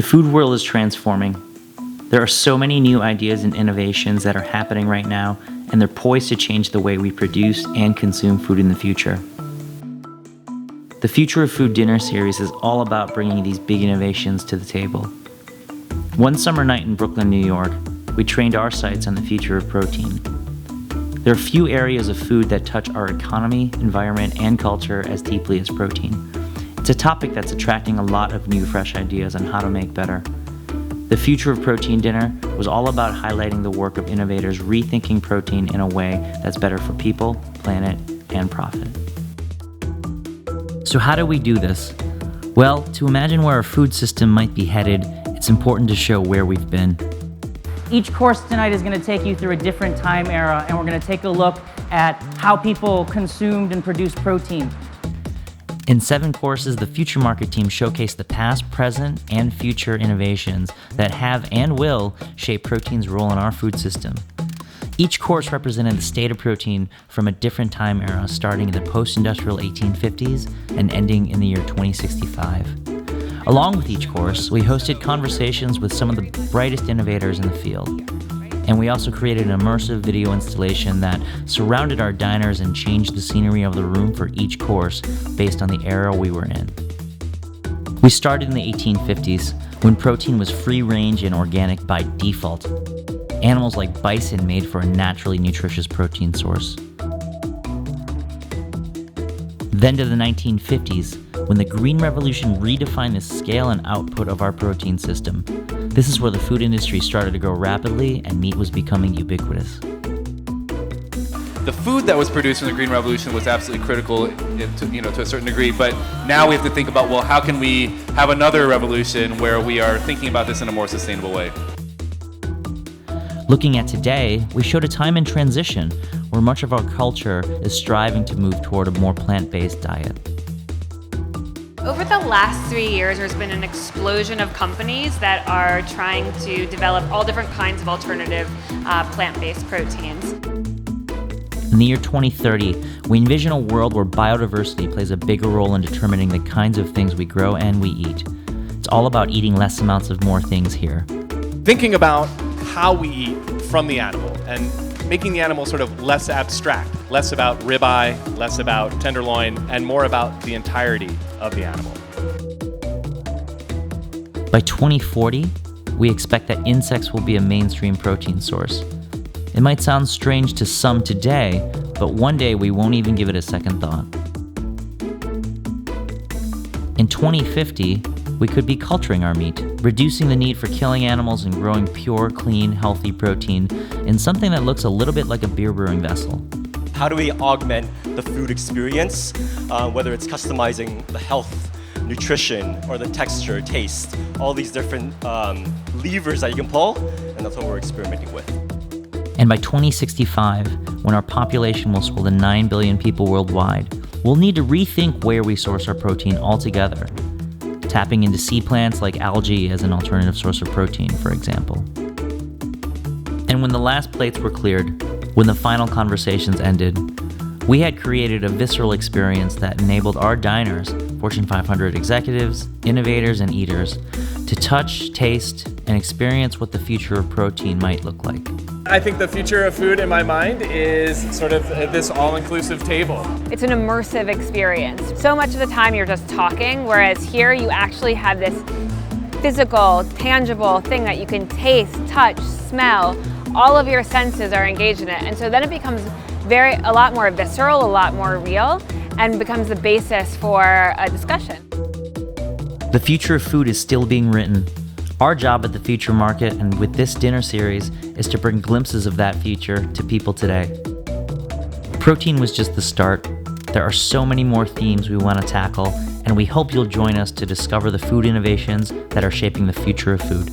The food world is transforming. There are so many new ideas and innovations that are happening right now, and they're poised to change the way we produce and consume food in the future. The Future of Food dinner series is all about bringing these big innovations to the table. One summer night in Brooklyn, New York, we trained our sights on the future of protein. There are few areas of food that touch our economy, environment, and culture as deeply as protein. It's a topic that's attracting a lot of new, fresh ideas on how to make better. The Future of Protein dinner was all about highlighting the work of innovators rethinking protein in a way that's better for people, planet, and profit. So how do we do this? Well, to imagine where our food system might be headed, it's important to show where we've been. Each course tonight is going to take you through a different time era, and we're going to take a look at how people consumed and produced protein. In 7 courses, the Future Market team showcased the past, present, and future innovations that have and will shape protein's role in our food system. Each course represented the state of protein from a different time era, starting in the post-industrial 1850s and ending in the year 2065. Along with each course, we hosted conversations with some of the brightest innovators in the field. And we also created an immersive video installation that surrounded our diners and changed the scenery of the room for each course based on the era we were in. We started in the 1850s, when protein was free-range and organic by default. Animals like bison made for a naturally nutritious protein source. Then to the 1950s, when the Green Revolution redefined the scale and output of our protein system. This is where the food industry started to grow rapidly and meat was becoming ubiquitous. The food that was produced in the Green Revolution was absolutely critical to a certain degree, but now we have to think about, well, how can we have another revolution where we are thinking about this in a more sustainable way? Looking at today, we showed a time in transition where much of our culture is striving to move toward a more plant-based diet. Over the last 3 years, there's been an explosion of companies that are trying to develop all different kinds of alternative plant-based proteins. In the year 2030, we envision a world where biodiversity plays a bigger role in determining the kinds of things we grow and we eat. It's all about eating less amounts of more things here. Thinking about how we eat from the animal and making the animal sort of less abstract, less about ribeye, less about tenderloin, and more about the entirety of the animal. By 2040, we expect that insects will be a mainstream protein source. It might sound strange to some today, but one day we won't even give it a second thought. In 2050, we could be culturing our meat, reducing the need for killing animals and growing pure, clean, healthy protein in something that looks a little bit like a beer brewing vessel. How do we augment the food experience, whether it's customizing the health, nutrition, or the texture, taste, all these different levers that you can pull, and that's what we're experimenting with. And by 2065, when our population will swell to 9 billion people worldwide, we'll need to rethink where we source our protein altogether, tapping into sea plants like algae as an alternative source of protein, for example. And when the last plates were cleared, when the final conversations ended, we had created a visceral experience that enabled our diners, Fortune 500 executives, innovators, and eaters, to touch, taste, and experience what the future of protein might look like. I think the future of food in my mind is sort of this all-inclusive table. It's an immersive experience. So much of the time you're just talking, whereas here you actually have this physical, tangible thing that you can taste, touch, smell. All of your senses are engaged in it. And so then it becomes a lot more visceral, a lot more real, and becomes the basis for a discussion. The future of food is still being written. Our job at the Future Market and with this dinner series is to bring glimpses of that future to people today. Protein was just the start. There are so many more themes we want to tackle, and we hope you'll join us to discover the food innovations that are shaping the future of food.